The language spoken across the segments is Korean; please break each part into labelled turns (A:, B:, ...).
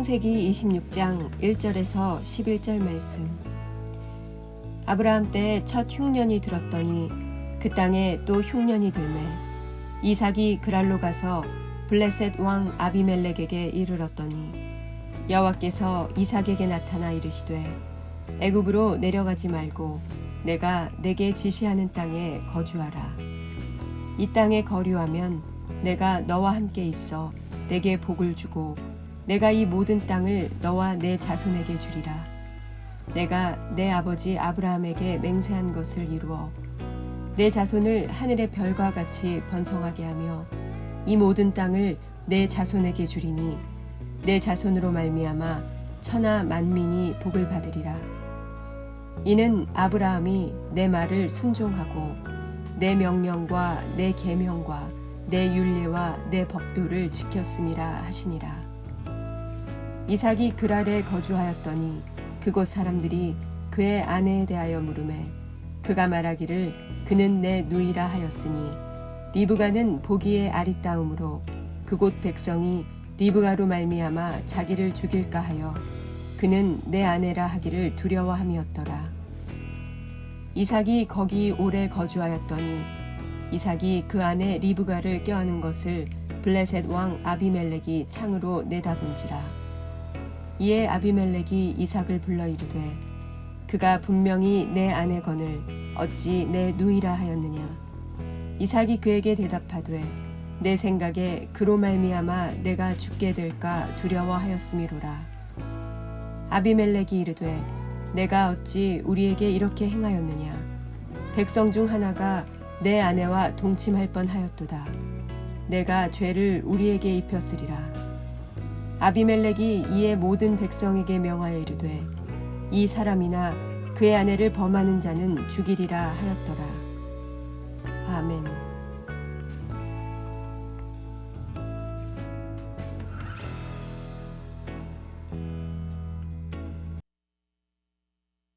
A: 창세기 26장 1절에서 11절 말씀. 아브라함 때 첫 흉년이 들었더니 그 땅에 또 흉년이 들매 이삭이 그랄로 가서 블레셋 왕 아비멜렉에게 이르렀더니 여호와께서 이삭에게 나타나 이르시되 애굽으로 내려가지 말고 내가 내게 지시하는 땅에 거주하라. 이 땅에 거류하면 내가 너와 함께 있어 내게 복을 주고 내가 이 모든 땅을 너와 내 자손에게 주리라. 내가 내 아버지 아브라함에게 맹세한 것을 이루어 내 자손을 하늘의 별과 같이 번성하게 하며 이 모든 땅을 내 자손에게 주리니 내 자손으로 말미암아 천하 만민이 복을 받으리라. 이는 아브라함이 내 말을 순종하고 내 명령과 내 계명과 내 율례와 내 법도를 지켰음이라 하시니라. 이삭이 그랄에 거주하였더니 그곳 사람들이 그의 아내에 대하여 물으매 그가 말하기를 그는 내 누이라 하였으니 리브가는 보기에 아리따움으로 그곳 백성이 리브가로 말미암아 자기를 죽일까 하여 그는 내 아내라 하기를 두려워함이었더라. 이삭이 거기 오래 거주하였더니 이삭이 그 아내 리브가를 껴안은 것을 블레셋 왕 아비멜렉이 창으로 내다본지라. 이에 아비멜렉이 이삭을 불러 이르되 그가 분명히 내 아내거늘 어찌 내 누이라 하였느냐. 이삭이 그에게 대답하되 내 생각에 그로 말미암아 내가 죽게 될까 두려워하였음이로라. 아비멜렉이 이르되 내가 어찌 우리에게 이렇게 행하였느냐. 백성 중 하나가 내 아내와 동침할 뻔하였도다. 내가 죄를 우리에게 입혔으리라. 아비멜렉이 이에 모든 백성에게 명하여 이르되 이 사람이나 그의 아내를 범하는 자는 죽이리라 하였더라. 아멘.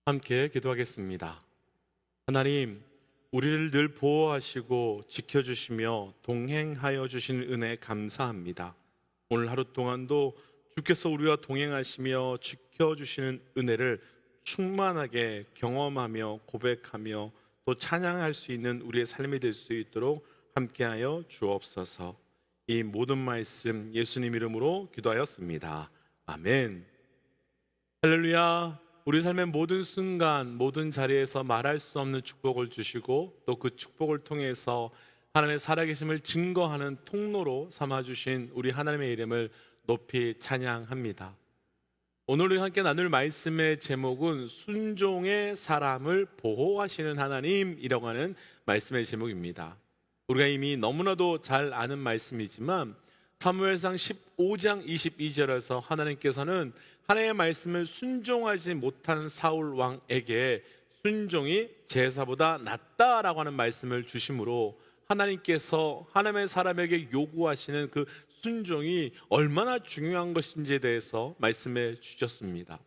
B: 함께 기도하겠습니다. 하나님, 우리를 늘 보호하시고 지켜주시며 동행하여 주신 은혜 감사합니다. 오늘 하루 동안도 주께서 우리와 동행하시며 지켜주시는 은혜를 충만하게 경험하며 고백하며 또 찬양할 수 있는 우리의 삶이 될 수 있도록 함께하여 주옵소서. 이 모든 말씀 예수님 이름으로 기도하였습니다. 아멘. 할렐루야. 우리 삶의 모든 순간 모든 자리에서 말할 수 없는 축복을 주시고 또 그 축복을 통해서 하나님의 살아계심을 증거하는 통로로 삼아주신 우리 하나님의 이름을 높이 찬양합니다. 오늘 우리 함께 나눌 말씀의 제목은 순종의 사람을 보호하시는 하나님이라고 하는 말씀의 제목입니다. 우리가 이미 너무나도 잘 아는 말씀이지만 사무엘상 15장 22절에서 하나님께서는 하나님의 말씀을 순종하지 못한 사울 왕에게 순종이 제사보다 낫다라고 하는 말씀을 주심으로 하나님께서 하나님의 사람에게 요구하시는 그 순종이 얼마나 중요한 것인지에 대해서 말씀해 주셨습니다.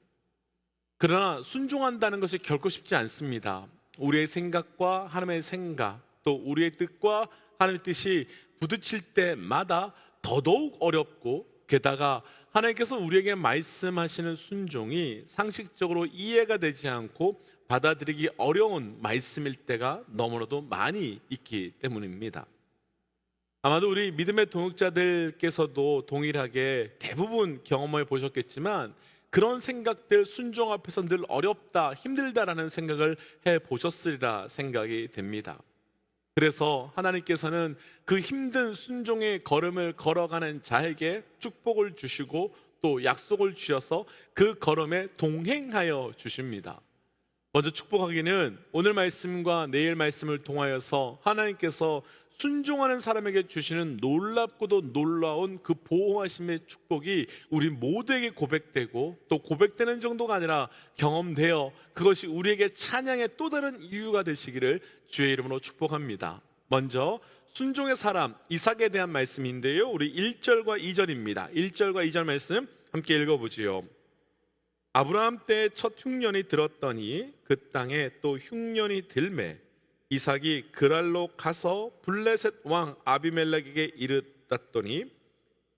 B: 그러나 순종한다는 것이 결코 쉽지 않습니다. 우리의 생각과 하나님의 생각, 또 우리의 뜻과 하나님의 뜻이 부딪힐 때마다 더더욱 어렵고 게다가 하나님께서 우리에게 말씀하시는 순종이 상식적으로 이해가 되지 않고 받아들이기 어려운 말씀일 때가 너무나도 많이 있기 때문입니다. 아마도 우리 믿음의 동역자들께서도 동일하게 대부분 경험해 보셨겠지만 그런 생각들 순종 앞에서 늘 어렵다, 힘들다라는 생각을 해 보셨으리라 생각이 됩니다. 그래서 하나님께서는 그 힘든 순종의 걸음을 걸어가는 자에게 축복을 주시고 또 약속을 주셔서 그 걸음에 동행하여 주십니다. 먼저 축복하기는 오늘 말씀과 내일 말씀을 통하여서 하나님께서 순종하는 사람에게 주시는 놀랍고도 놀라운 그 보호하심의 축복이 우리 모두에게 고백되고 또 고백되는 정도가 아니라 경험되어 그것이 우리에게 찬양의 또 다른 이유가 되시기를 주의 이름으로 축복합니다. 먼저 순종의 사람 이삭에 대한 말씀인데요, 우리 1절과 2절입니다 1절과 2절 말씀 함께 읽어보지요. 아브라함 때 첫 흉년이 들었더니 그 땅에 또 흉년이 들매 이삭이 그랄로 가서 블레셋 왕 아비멜렉에게 이르렀더니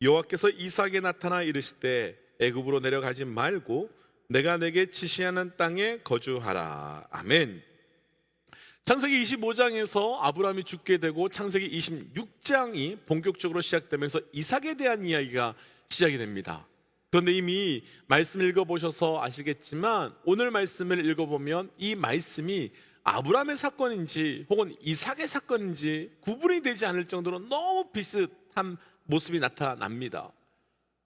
B: 여호와께서 이삭에게 나타나 이르시되 애굽으로 내려가지 말고 내가 내게 지시하는 땅에 거주하라. 아멘. 창세기 25장에서 아브라함이 죽게 되고 창세기 26장이 본격적으로 시작되면서 이삭에 대한 이야기가 시작이 됩니다. 그런데 이미 말씀 읽어보셔서 아시겠지만 오늘 말씀을 읽어보면 이 말씀이 아브라함의 사건인지 혹은 이삭의 사건인지 구분이 되지 않을 정도로 너무 비슷한 모습이 나타납니다.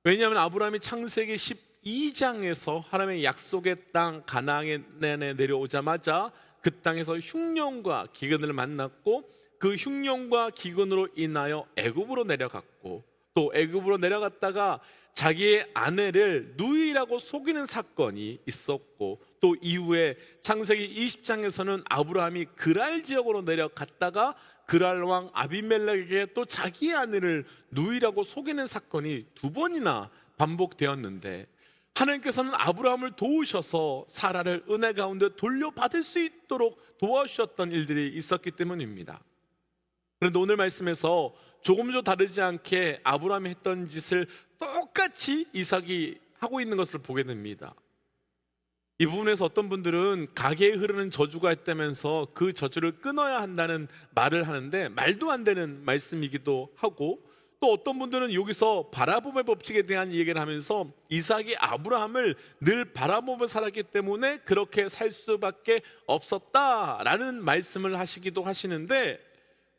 B: 왜냐하면 아브라함이 창세기 12장에서 하나님의 약속의 땅 가나안에 내려오자마자 그 땅에서 흉년과 기근을 만났고 그 흉년과 기근으로 인하여 애굽으로 내려갔고 또 애굽으로 내려갔다가 자기의 아내를 누이라고 속이는 사건이 있었고 또 이후에 창세기 20장에서는 아브라함이 그랄 지역으로 내려갔다가 그랄 왕 아비멜렉에게 또 자기의 아내를 누이라고 속이는 사건이 2번이나 반복되었는데 하나님께서는 아브라함을 도우셔서 사라를 은혜 가운데 돌려받을 수 있도록 도와주셨던 일들이 있었기 때문입니다. 그런데 오늘 말씀에서 조금도 다르지 않게 아브라함이 했던 짓을 똑같이 이삭이 하고 있는 것을 보게 됩니다. 이 부분에서 어떤 분들은 가계에 흐르는 저주가 있다면서 그 저주를 끊어야 한다는 말을 하는데 말도 안 되는 말씀이기도 하고 또 어떤 분들은 여기서 바라봄의 법칙에 대한 얘기를 하면서 이삭이 아브라함을 늘 바라보며 살았기 때문에 그렇게 살 수밖에 없었다라는 말씀을 하시기도 하시는데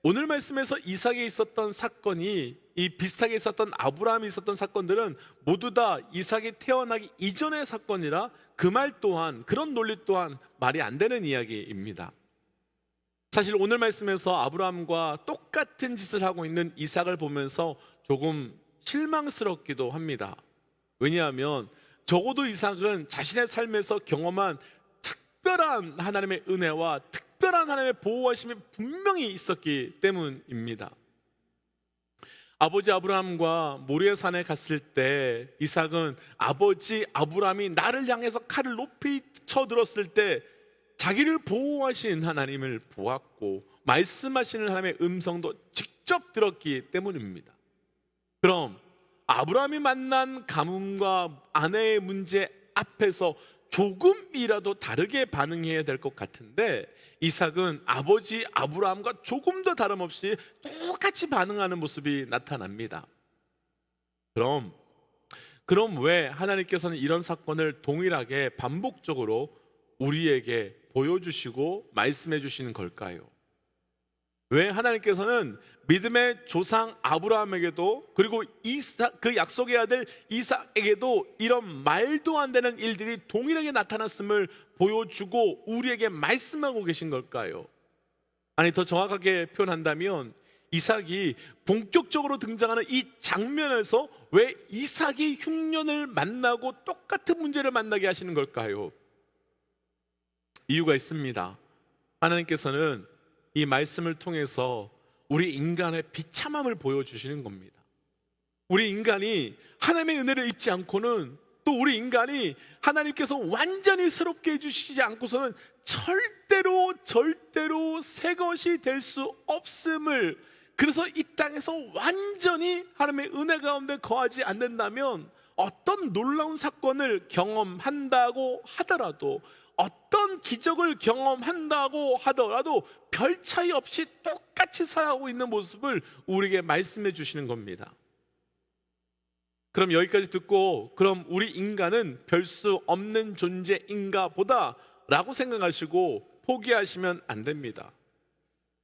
B: 오늘 말씀에서 이삭에 있었던 사건이 이 비슷하게 있었던 아브라함이 있었던 사건들은 모두 다 이삭이 태어나기 이전의 사건이라 그 말 또한 그런 논리 또한 말이 안 되는 이야기입니다. 사실 오늘 말씀에서 아브라함과 똑같은 짓을 하고 있는 이삭을 보면서 조금 실망스럽기도 합니다. 왜냐하면 적어도 이삭은 자신의 삶에서 경험한 특별한 하나님의 은혜와 특별한 하나님의 보호하심이 분명히 있었기 때문입니다. 아버지 아브라함과 모리아산에 갔을 때 이삭은 아버지 아브라함이 나를 향해서 칼을 높이 쳐들었을 때 자기를 보호하신 하나님을 보았고 말씀하시는 하나님의 음성도 직접 들었기 때문입니다. 그럼 아브라함이 만난 가문과 아내의 문제 앞에서 조금이라도 다르게 반응해야 될 것 같은데 이삭은 아버지 아브라함과 조금 더 다름없이 똑같이 반응하는 모습이 나타납니다. 그럼 왜 하나님께서는 이런 사건을 동일하게 반복적으로 우리에게 보여주시고 말씀해 주시는 걸까요? 왜 하나님께서는 믿음의 조상 아브라함에게도 그리고 그 약속의 아들 이삭에게도 이런 말도 안 되는 일들이 동일하게 나타났음을 보여주고 우리에게 말씀하고 계신 걸까요? 아니 더 정확하게 표현한다면 이삭이 본격적으로 등장하는 이 장면에서 왜 이삭이 흉년을 만나고 똑같은 문제를 만나게 하시는 걸까요? 이유가 있습니다. 하나님께서는 이 말씀을 통해서 우리 인간의 비참함을 보여주시는 겁니다. 우리 인간이 하나님의 은혜를 입지 않고는 또 우리 인간이 하나님께서 완전히 새롭게 해주시지 않고서는 절대로 새 것이 될 수 없음을, 그래서 이 땅에서 완전히 하나님의 은혜 가운데 거하지 않는다면 어떤 놀라운 사건을 경험한다고 하더라도 어떤 기적을 경험한다고 하더라도 별 차이 없이 똑같이 살아가고 있는 모습을 우리에게 말씀해 주시는 겁니다. 그럼 여기까지 듣고 그럼 우리 인간은 별 수 없는 존재인가 보다 라고 생각하시고 포기하시면 안 됩니다.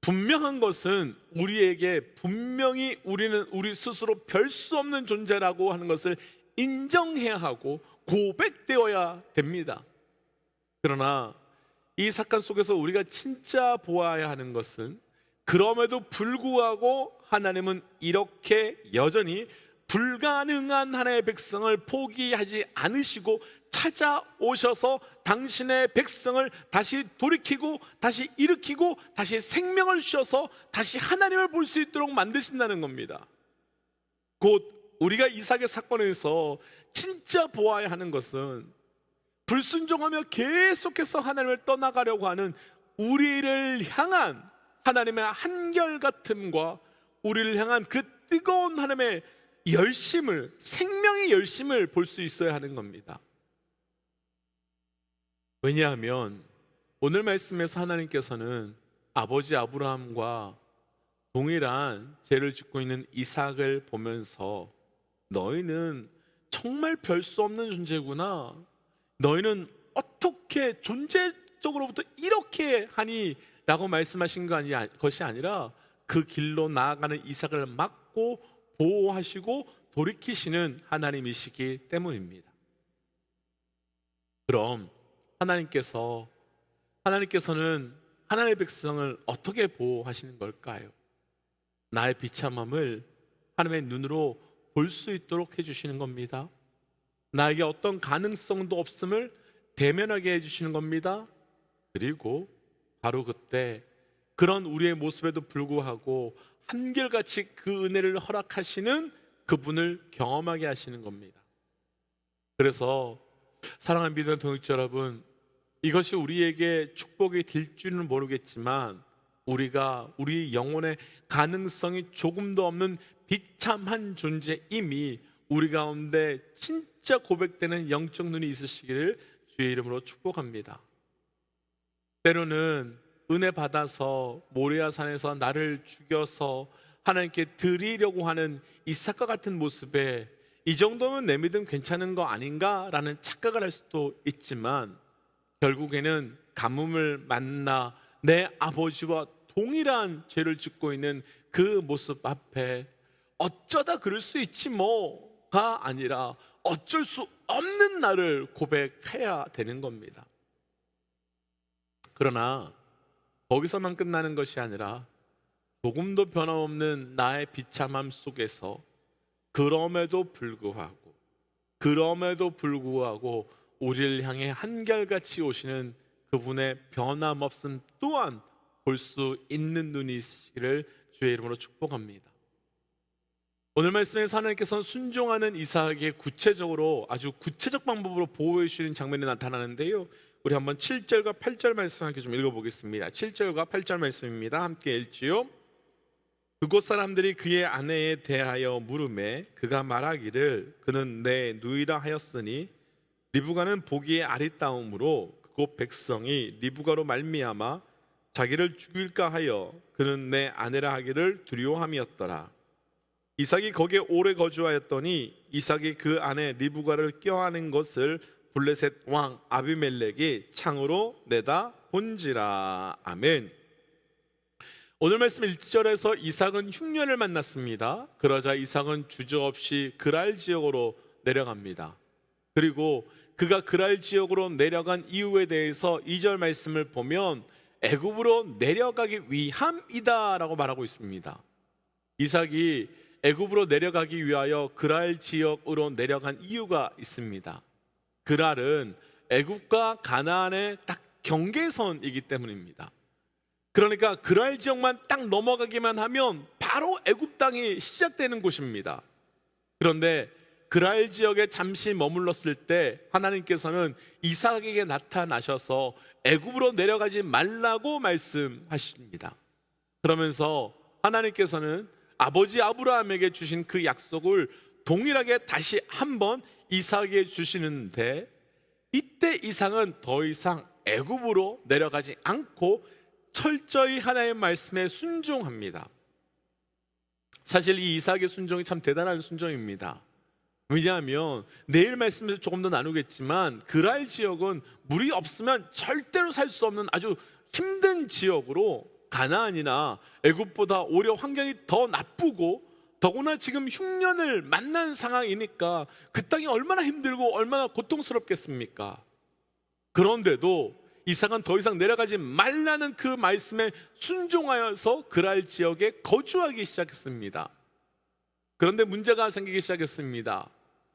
B: 분명한 것은 우리에게 분명히 우리는 우리 스스로 별 수 없는 존재라고 하는 것을 인정해야 하고 고백되어야 됩니다. 그러나 이 사건 속에서 우리가 진짜 보아야 하는 것은 그럼에도 불구하고 하나님은 이렇게 여전히 불가능한 하나님의 백성을 포기하지 않으시고 찾아오셔서 당신의 백성을 다시 돌이키고 다시 일으키고 다시 생명을 주셔서 다시 하나님을 볼 수 있도록 만드신다는 겁니다. 곧 우리가 이삭의 사건에서 진짜 보아야 하는 것은 불순종하며 계속해서 하나님을 떠나가려고 하는 우리를 향한 하나님의 한결같음과 우리를 향한 그 뜨거운 하나님의 열심을, 생명의 열심을 볼 수 있어야 하는 겁니다. 왜냐하면 오늘 말씀에서 하나님께서는 아버지 아브라함과 동일한 죄를 짓고 있는 이삭을 보면서 너희는 정말 별 수 없는 존재구나, 너희는 어떻게 존재적으로부터 이렇게 하니? 라고 말씀하신 것이 아니라 그 길로 나아가는 이삭을 막고 보호하시고 돌이키시는 하나님이시기 때문입니다. 그럼 하나님께서는 하나님의 백성을 어떻게 보호하시는 걸까요? 나의 비참함을 하나님의 눈으로 볼 수 있도록 해주시는 겁니다. 나에게 어떤 가능성도 없음을 대면하게 해주시는 겁니다. 그리고 바로 그때 그런 우리의 모습에도 불구하고 한결같이 그 은혜를 허락하시는 그분을 경험하게 하시는 겁니다. 그래서 사랑하는 믿음의 동역자 여러분, 이것이 우리에게 축복이 될 줄은 모르겠지만 우리가 우리 영혼의 가능성이 조금도 없는 비참한 존재임이 우리 가운데 진짜 고백되는 영적 눈이 있으시기를 주의 이름으로 축복합니다. 때로는 은혜 받아서 모리아산에서 나를 죽여서 하나님께 드리려고 하는 이삭과 같은 모습에 이 정도면 내 믿음 괜찮은 거 아닌가라는 착각을 할 수도 있지만 결국에는 가뭄을 만나 내 아버지와 동일한 죄를 짓고 있는 그 모습 앞에 어쩌다 그럴 수 있지 뭐가 아니라 어쩔 수 없는 나를 고백해야 되는 겁니다. 그러나 거기서만 끝나는 것이 아니라 조금도 변함없는 나의 비참함 속에서 그럼에도 불구하고 우리를 향해 한결같이 오시는 그분의 변함없음 또한 볼 수 있는 눈이 있으시기를 주의 이름으로 축복합니다. 오늘 말씀에서 하나님께서는 순종하는 이삭에게 아주 구체적 방법으로 보호해 주시는 장면이 나타나는데요, 우리 한번 7절과 8절 말씀 함께 좀 읽어보겠습니다. 7절과 8절 말씀입니다. 함께 읽지요. 그곳 사람들이 그의 아내에 대하여 물으매 그가 말하기를 그는 내 누이라 하였으니 리브가는 보기에 아리따움으로 그곳 백성이 리브가로 말미암아 자기를 죽일까 하여 그는 내 아내라 하기를 두려워함이었더라. 이삭이 거기에 오래 거주하였더니 이삭이 그 아내 리브가를 껴안은 것을 블레셋 왕 아비멜렉이 창으로 내다 본지라. 아멘. 오늘 말씀 1절에서 이삭은 흉년을 만났습니다. 그러자 이삭은 주저없이 그랄 지역으로 내려갑니다. 그리고 그가 그랄 지역으로 내려간 이유에 대해서 2절 말씀을 보면 애굽으로 내려가기 위함이다 라고 말하고 있습니다. 이삭이 애굽으로 내려가기 위하여 그랄 지역으로 내려간 이유가 있습니다. 그랄은 애굽과 가나안의 딱 경계선이기 때문입니다. 그러니까 그랄 지역만 딱 넘어가기만 하면 바로 애굽 땅이 시작되는 곳입니다. 그런데 그랄 지역에 잠시 머물렀을 때 하나님께서는 이삭에게 나타나셔서 애굽으로 내려가지 말라고 말씀하십니다. 그러면서 하나님께서는 아버지 아브라함에게 주신 그 약속을 동일하게 다시 한번 이삭에게 주시는데, 이때 이삭은 더 이상 애굽으로 내려가지 않고 철저히 하나님의 말씀에 순종합니다. 사실 이 이삭의 순종이 참 대단한 순종입니다. 왜냐하면 내일 말씀에서 조금 더 나누겠지만 그랄 지역은 물이 없으면 절대로 살 수 없는 아주 힘든 지역으로 가나안이나 애굽보다 오히려 환경이 더 나쁘고 더구나 지금 흉년을 만난 상황이니까 그 땅이 얼마나 힘들고 얼마나 고통스럽겠습니까? 그런데도 이삭은 더 이상 내려가지 말라는 그 말씀에 순종하여서 그랄 지역에 거주하기 시작했습니다. 그런데 문제가 생기기 시작했습니다.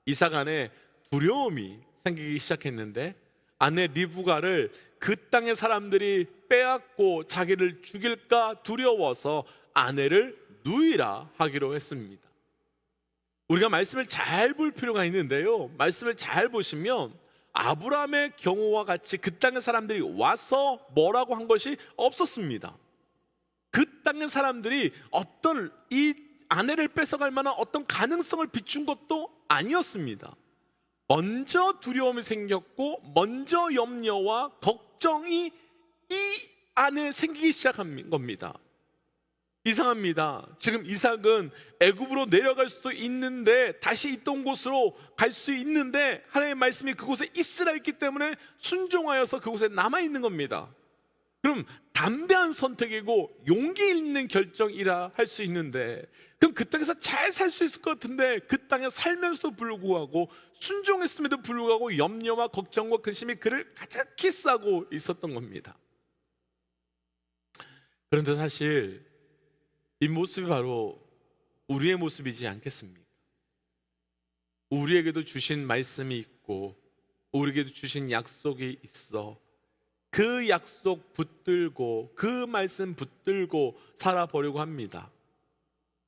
B: 이삭 안에 두려움이 생기기 시작했는데 아내 리브가를 그 땅의 사람들이 빼앗고 자기를 죽일까 두려워서 아내를 누이라 하기로 했습니다. 우리가 말씀을 잘 볼 필요가 있는데요, 말씀을 잘 보시면 아브라함의 경우와 같이 그 땅의 사람들이 와서 뭐라고 한 것이 없었습니다. 그 땅의 사람들이 어떤 이 아내를 뺏어갈 만한 어떤 가능성을 비춘 것도 아니었습니다. 먼저 두려움이 생겼고 먼저 염려와 걱정이 이 안에 생기기 시작한 겁니다. 이상합니다. 지금 이삭은 애굽으로 내려갈 수도 있는데, 다시 있던 곳으로 갈 수 있는데, 하나님의 말씀이 그곳에 있으라 했기 때문에 순종하여서 그곳에 남아있는 겁니다. 그럼 담대한 선택이고 용기 있는 결정이라 할 수 있는데, 그럼 그 땅에서 잘 살 수 있을 것 같은데, 그 땅에 살면서도 불구하고, 순종했음에도 불구하고 염려와 걱정과 근심이 그를 가득히 싸고 있었던 겁니다. 그런데 사실 이 모습이 바로 우리의 모습이지 않겠습니까? 우리에게도 주신 말씀이 있고 우리에게도 주신 약속이 있어 그 약속 붙들고 그 말씀 붙들고 살아보려고 합니다.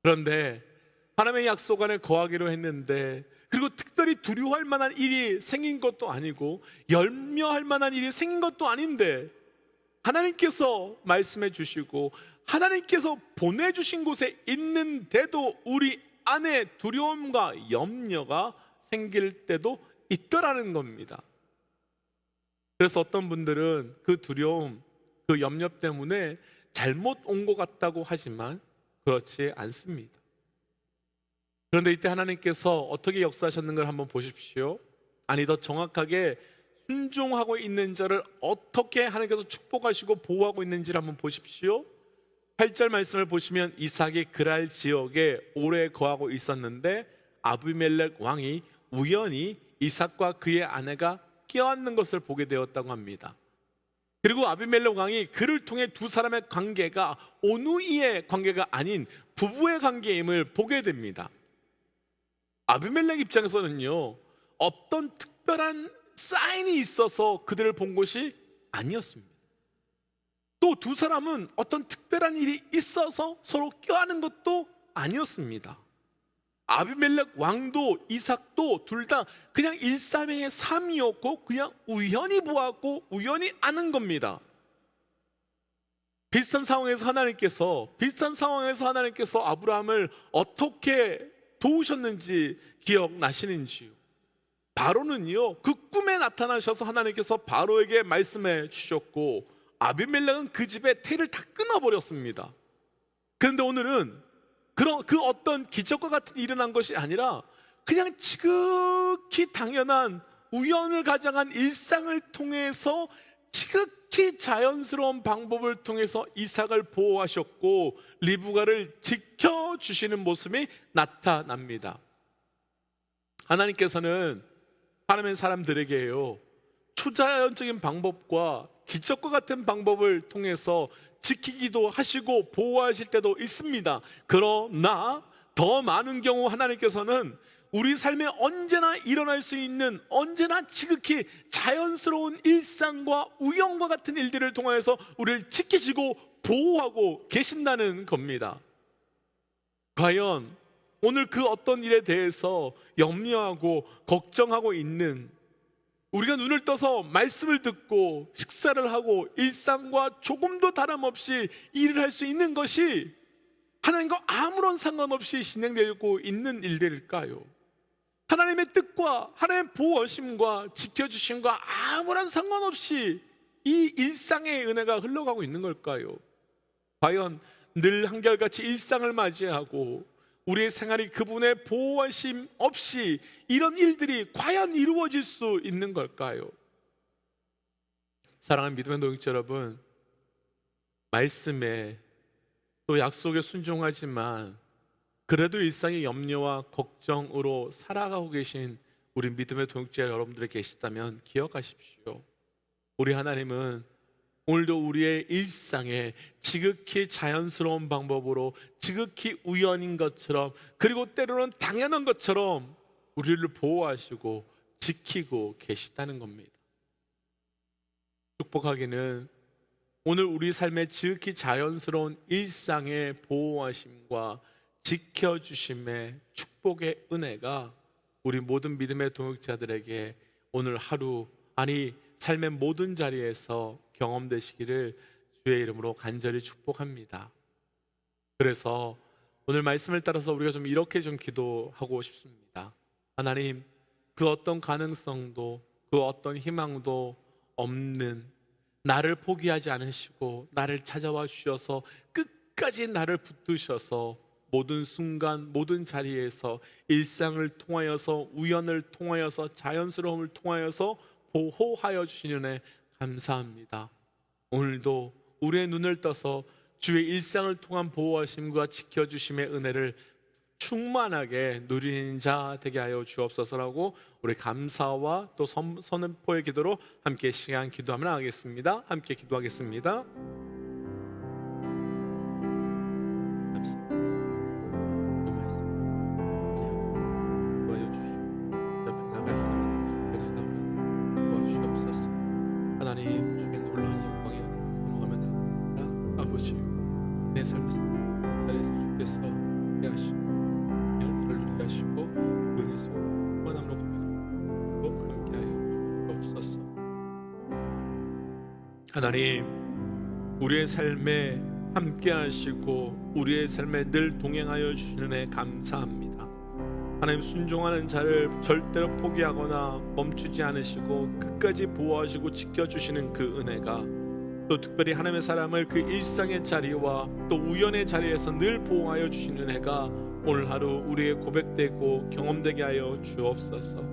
B: 그런데 하나님의 약속 안에 거하기로 했는데, 그리고 특별히 두려워할 만한 일이 생긴 것도 아니고 염려할 만한 일이 생긴 것도 아닌데, 하나님께서 말씀해 주시고 하나님께서 보내주신 곳에 있는데도 우리 안에 두려움과 염려가 생길 때도 있더라는 겁니다. 그래서 어떤 분들은 그 두려움, 그 염려 때문에 잘못 온 것 같다고 하지만 그렇지 않습니다. 그런데 이때 하나님께서 어떻게 역사하셨는가를 한번 보십시오. 아니, 더 정확하게 순종하고 있는 자를 어떻게 하나님께서 축복하시고 보호하고 있는지를 한번 보십시오. 8절 말씀을 보시면 이삭이 그랄 지역에 오래 거하고 있었는데 아비멜렉 왕이 우연히 이삭과 그의 아내가 껴안는 것을 보게 되었다고 합니다. 그리고 아비멜렉 왕이 그를 통해 두 사람의 관계가 오누이의 관계가 아닌 부부의 관계임을 보게 됩니다. 아비멜렉 입장에서는요, 어떤 특별한 사인이 있어서 그들을 본 것이 아니었습니다. 또 두 사람은 어떤 특별한 일이 있어서 서로 껴안은 것도 아니었습니다. 아비멜렉 왕도 이삭도 둘 다 그냥 일사병의 삶이었고 그냥 우연히 보았고 우연히 아는 겁니다. 비슷한 상황에서 하나님께서 아브라함을 어떻게 도우셨는지 기억나시는지요? 바로는요, 그 꿈에 나타나셔서 하나님께서 바로에게 말씀해 주셨고 아비멜렉은 그 집에 태를 다 끊어버렸습니다. 그런데 오늘은 그 어떤 기적과 같은 일이 일어난 것이 아니라 그냥 지극히 당연한 우연을 가장한 일상을 통해서 지극히 자연스러운 방법을 통해서 이삭을 보호하셨고 리브가를 지켜주시는 모습이 나타납니다. 하나님께서는 하나님의 사람들에게요, 초자연적인 방법과 기적과 같은 방법을 통해서 지키기도 하시고 보호하실 때도 있습니다. 그러나 더 많은 경우 하나님께서는 우리 삶에 언제나 일어날 수 있는 언제나 지극히 자연스러운 일상과 우연과 같은 일들을 통해서 우리를 지키시고 보호하고 계신다는 겁니다. 과연 오늘 그 어떤 일에 대해서 염려하고 걱정하고 있는, 우리가 눈을 떠서 말씀을 듣고 식사를 하고 일상과 조금도 다름없이 일을 할 수 있는 것이 하나님과 아무런 상관없이 진행되고 있는 일들일까요? 하나님의 뜻과 하나님의 보호하심과 지켜주심과 아무런 상관없이 이 일상의 은혜가 흘러가고 있는 걸까요? 과연 늘 한결같이 일상을 맞이하고 우리의 생활이 그분의 보호하심 없이 이런 일들이 과연 이루어질 수 있는 걸까요? 사랑하는 믿음의 동역자 여러분, 말씀에 또 약속에 순종하지만 그래도 일상의 염려와 걱정으로 살아가고 계신 우리 믿음의 동역자 여러분들이 계시다면 기억하십시오. 우리 하나님은 오늘도 우리의 일상에 지극히 자연스러운 방법으로 지극히 우연인 것처럼, 그리고 때로는 당연한 것처럼 우리를 보호하시고 지키고 계시다는 겁니다. 축복하기는 오늘 우리 삶의 지극히 자연스러운 일상의 보호하심과 지켜주심의 축복의 은혜가 우리 모든 믿음의 동역자들에게 오늘 하루, 아니 삶의 모든 자리에서 경험되시기를 주의 이름으로 간절히 축복합니다. 그래서 오늘 말씀을 따라서 우리가 좀 이렇게 좀 기도하고 싶습니다. 하나님, 그 어떤 가능성도 그 어떤 희망도 없는 나를 포기하지 않으시고 나를 찾아와 주셔서 끝까지 나를 붙드셔서 모든 순간 모든 자리에서 일상을 통하여서 우연을 통하여서 자연스러움을 통하여서 보호하여 주시는 은혜 감사합니다. 오늘도 우리의 눈을 떠서 주의 일상을 통한 보호하심과 지켜주심의 은혜를 충만하게 누리는 자 되게 하여 주옵소서라고 우리 감사와 또 선포의 기도로 함께 시간 기도하면 하겠습니다. 함께 기도하겠습니다. 감사합니다. 그 말씀 도와여 주시고 옆에 나갈 때마다 주의 은혜가 우리를 도와주시옵소서. 하나님, 주의 놀라운 영광의 은혜를 사모하며 나갑니다. 아버지, 내 삶에서 자리에서 주께서 하시고 은혜를 누리게 하시고 은혜 속에 원함으로 고백하고 함께하여 주옵소서. 하나님, 우리의 삶에 함께하시고 우리의 삶에 늘 동행하여 주시는 애 감사합니다. 하나님, 순종하는 자를 절대로 포기하거나 멈추지 않으시고 끝까지 보호하시고 지켜주시는 그 은혜가 또 특별히 하나님의 사람을 그 일상의 자리와 또 우연의 자리에서 늘 보호하여 주시는 은혜가 오늘 하루 우리의 고백되고 경험되게 하여 주옵소서.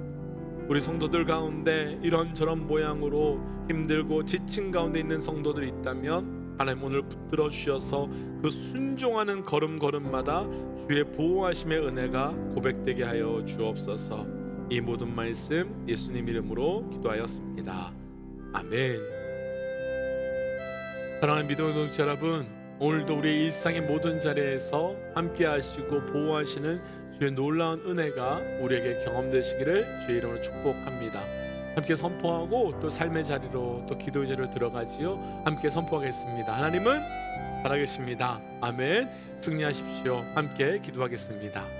B: 우리 성도들 가운데 이런저런 모양으로 힘들고 지친 가운데 있는 성도들이 있다면 하나님 오늘 붙들어 주셔서 그 순종하는 걸음걸음마다 주의 보호하심의 은혜가 고백되게 하여 주옵소서. 이 모든 말씀 예수님 이름으로 기도하였습니다. 아멘. 사랑하는 믿음의 동역자 여러분, 오늘도 우리의 일상의 모든 자리에서 함께 하시고 보호하시는 주의 놀라운 은혜가 우리에게 경험되시기를 주의 이름으로 축복합니다. 함께 선포하고 또 삶의 자리로 또 기도의 자리로 들어가지요. 함께 선포하겠습니다. 하나님은 살아계십니다. 아멘. 승리하십시오. 함께 기도하겠습니다.